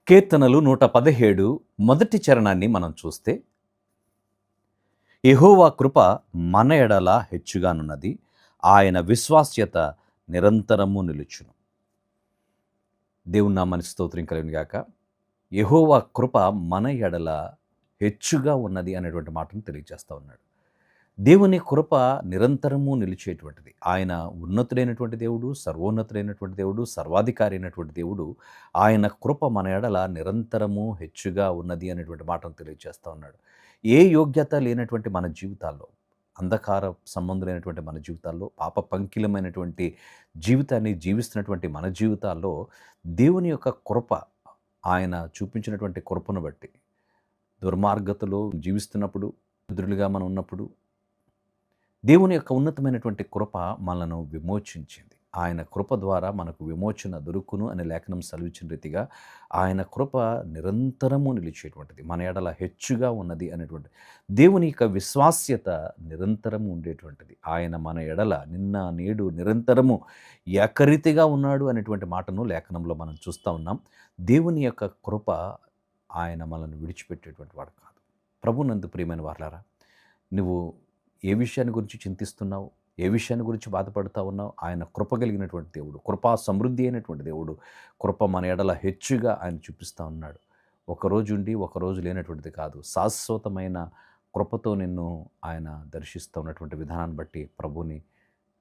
కీర్తనలు 117 మొదటి చరణాన్ని మనం చూస్తే, యెహోవా కృప మన ఎడల హెచ్చుగానున్నది, ఆయన విశ్వాస్యత నిరంతరము నిలుచును. దేవుని నామానికి స్తోత్రం కలుగును గాక. యెహోవా కృప మన ఎడల హెచ్చుగా ఉన్నది అనేటువంటి మాటను తెలియజేస్తా ఉన్నాడు. దేవుని కృప నిరంతరము నిలిచేటువంటిది. ఆయన ఉన్నతుడైనటువంటి దేవుడు, సర్వోన్నతుడైనటువంటి దేవుడు, సర్వాధికారి అయినటువంటి దేవుడు. ఆయన కృప మన ఎడల నిరంతరము హెచ్చుగా ఉన్నది అనేటువంటి మాటను తెలియజేస్తా ఉన్నాడు. ఏ యోగ్యత లేనటువంటి మన జీవితాల్లో, అంధకార సంబంధులైనటువంటి మన జీవితాల్లో, పాప పంకిలమైనటువంటి జీవితాన్ని జీవిస్తున్నటువంటి మన జీవితాల్లో దేవుని యొక్క కృప, ఆయన చూపించినటువంటి కృపను బట్టి దుర్మార్గతలో జీవిస్తున్నప్పుడు, ఎదురులుగా మనం ఉన్నప్పుడు దేవుని యొక్క ఉన్నతమైనటువంటి కృప మనలను విమోచించింది. ఆయన కృప ద్వారా మనకు విమోచన దొరుకును అనే లేఖనం సెలవిచ్చిన రీతిగా ఆయన కృప నిరంతరము నిలిచేటువంటిది, మన ఎడల హెచ్చుగా ఉన్నది అనేటువంటి దేవుని యొక్క విశ్వాస్యత నిరంతరము ఉండేటువంటిది. ఆయన మన ఎడల నిన్న నేడు నిరంతరము ఏకరీతిగా ఉన్నాడు అనేటువంటి మాటను లేఖనంలో మనం చూస్తూ ఉన్నాం. దేవుని యొక్క కృప ఆయన మనల్ని విడిచిపెట్టేటువంటి వాడు కాదు. ప్రభునందు ప్రియమైన వారలారా, నువ్వు ఏ విషయాన్ని గురించి చింతిస్తున్నావు, ఏ విషయాన్ని గురించి బాధపడుతూ ఉన్నావు, ఆయన కృప కలిగినటువంటి దేవుడు, కృపా సమృద్ధి అయినటువంటి దేవుడు. కృప మన ఎడల హెచ్చుగా ఆయన చూపిస్తూ ఉన్నాడు. ఒకరోజు ఉండి ఒకరోజు లేనటువంటిది కాదు, శాశ్వతమైన కృపతో నిన్ను ఆయన దర్శిస్తూ ఉన్నటువంటి విధానాన్ని బట్టి ప్రభుని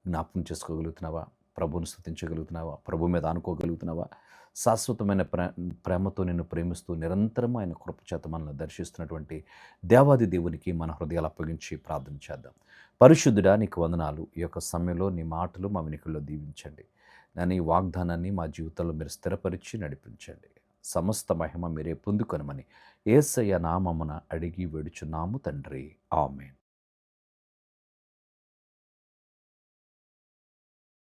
జ్ఞాపకం చేసుకోగలుగుతున్నావా? ప్రభుని స్తుతించగలుగుతున్నావా? ప్రభు మీద ఆనుకోగలుగుతున్నావా? శాశ్వతమైన ప్రేమతో నిన్ను ప్రేమిస్తూ నిరంతరం ఆయన కృప చేత మనల్ని దర్శిస్తున్నటువంటి దేవాది దేవునికి మన హృదయాలు అప్పగించి ప్రార్థన చేద్దాం. పరిశుద్ధుడా, నీకు వందనాలు. ఈ యొక్క సమయంలో నీ మాటలు మా వెనుకల్లో దీవించండి. నేను ఈ వాగ్దానాన్ని మా జీవితంలో మీరు స్థిరపరిచి నడిపించండి. సమస్త మహిమ మీరే పొందుకొనమని యేసయ్య నామమున అడిగి వేడుచున్నాము తండ్రి. ఆమేన్.